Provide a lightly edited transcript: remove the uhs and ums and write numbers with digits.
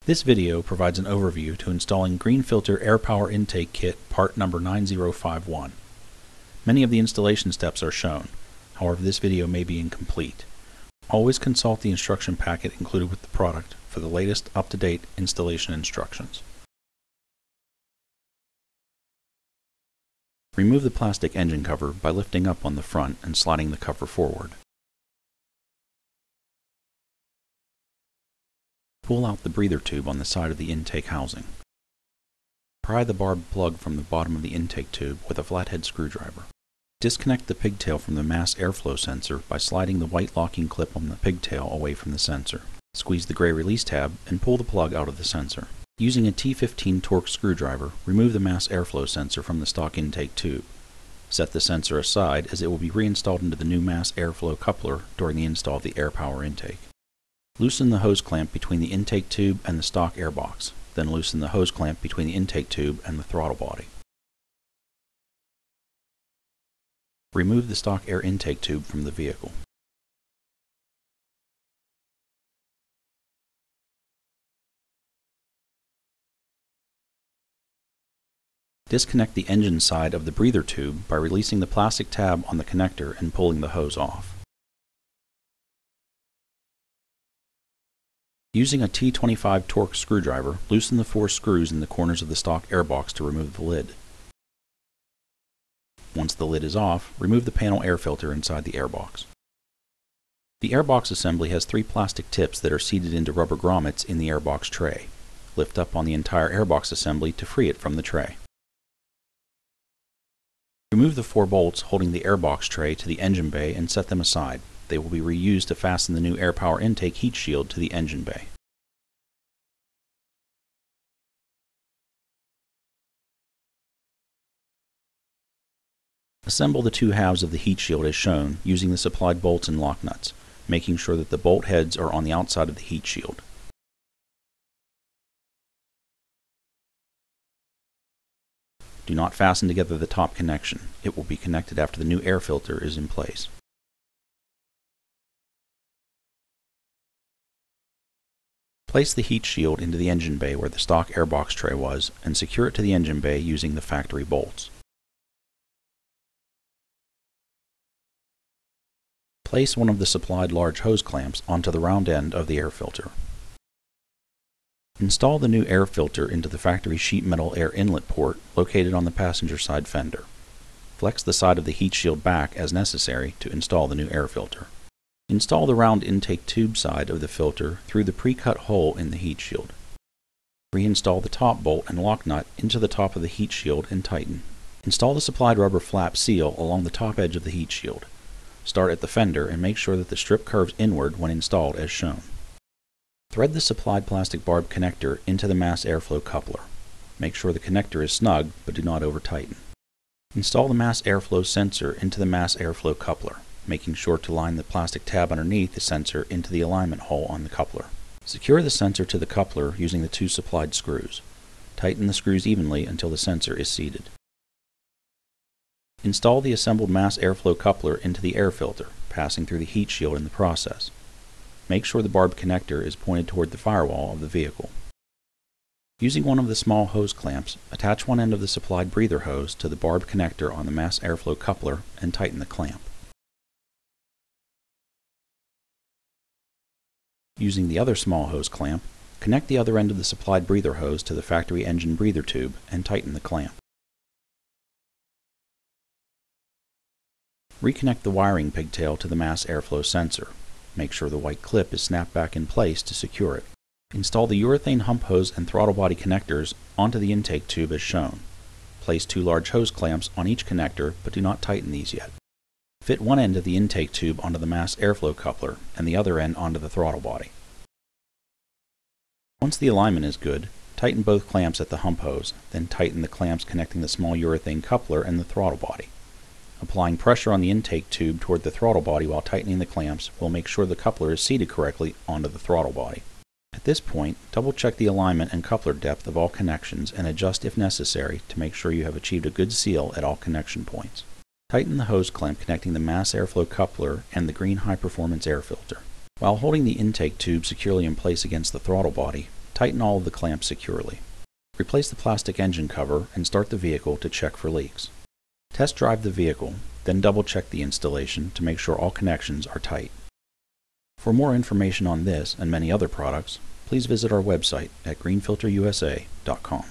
This video provides an overview to installing Green Filter Air Power Intake Kit part number 9051. Many of the installation steps are shown, however this video may be incomplete. Always consult the instruction packet included with the product for the latest up-to-date installation instructions. Remove the plastic engine cover by lifting up on the front and sliding the cover forward. Pull out the breather tube on the side of the intake housing. Pry the barbed plug from the bottom of the intake tube with a flathead screwdriver. Disconnect the pigtail from the mass airflow sensor by sliding the white locking clip on the pigtail away from the sensor. Squeeze the gray release tab and pull the plug out of the sensor. Using a T15 Torx screwdriver, remove the mass airflow sensor from the stock intake tube. Set the sensor aside as it will be reinstalled into the new mass airflow coupler during the install of the air power intake. Loosen the hose clamp between the intake tube and the stock airbox, then loosen the hose clamp between the intake tube and the throttle body. Remove the stock air intake tube from the vehicle. Disconnect the engine side of the breather tube by releasing the plastic tab on the connector and pulling the hose off. Using a T25 Torx screwdriver, loosen the 4 screws in the corners of the stock airbox to remove the lid. Once the lid is off, remove the panel air filter inside the airbox. The airbox assembly has 3 plastic tips that are seated into rubber grommets in the airbox tray. Lift up on the entire airbox assembly to free it from the tray. Remove the 4 bolts holding the airbox tray to the engine bay and set them aside. They will be reused to fasten the new air power intake heat shield to the engine bay. Assemble the 2 halves of the heat shield as shown using the supplied bolts and lock nuts, making sure that the bolt heads are on the outside of the heat shield. Do not fasten together the top connection. It will be connected after the new air filter is in place. Place the heat shield into the engine bay where the stock airbox tray was and secure it to the engine bay using the factory bolts. Place one of the supplied large hose clamps onto the round end of the air filter. Install the new air filter into the factory sheet metal air inlet port located on the passenger side fender. Flex the side of the heat shield back as necessary to install the new air filter. Install the round intake tube side of the filter through the pre-cut hole in the heat shield. Reinstall the top bolt and lock nut into the top of the heat shield and tighten. Install the supplied rubber flap seal along the top edge of the heat shield. Start at the fender and make sure that the strip curves inward when installed as shown. Thread the supplied plastic barb connector into the mass airflow coupler. Make sure the connector is snug, but do not over-tighten. Install the mass airflow sensor into the mass airflow coupler, making sure to line the plastic tab underneath the sensor into the alignment hole on the coupler. Secure the sensor to the coupler using the 2 supplied screws. Tighten the screws evenly until the sensor is seated. Install the assembled mass airflow coupler into the air filter, passing through the heat shield in the process. Make sure the barbed connector is pointed toward the firewall of the vehicle. Using one of the small hose clamps, attach one end of the supplied breather hose to the barbed connector on the mass airflow coupler and tighten the clamp. Using the other small hose clamp, connect the other end of the supplied breather hose to the factory engine breather tube and tighten the clamp. Reconnect the wiring pigtail to the mass airflow sensor. Make sure the white clip is snapped back in place to secure it. Install the urethane hump hose and throttle body connectors onto the intake tube as shown. Place 2 large hose clamps on each connector, but do not tighten these yet. Fit one end of the intake tube onto the mass airflow coupler and the other end onto the throttle body. Once the alignment is good, tighten both clamps at the hump hose, then tighten the clamps connecting the small urethane coupler and the throttle body. Applying pressure on the intake tube toward the throttle body while tightening the clamps will make sure the coupler is seated correctly onto the throttle body. At this point, double check the alignment and coupler depth of all connections and adjust if necessary to make sure you have achieved a good seal at all connection points. Tighten the hose clamp connecting the mass airflow coupler and the green high performance air filter. While holding the intake tube securely in place against the throttle body, Tighten all of the clamps securely. Replace the plastic engine cover and start the vehicle to check for leaks. Test drive the vehicle, then double check the installation to make sure all connections are tight. For more information on this and many other products, please visit our website at greenfilterusa.com.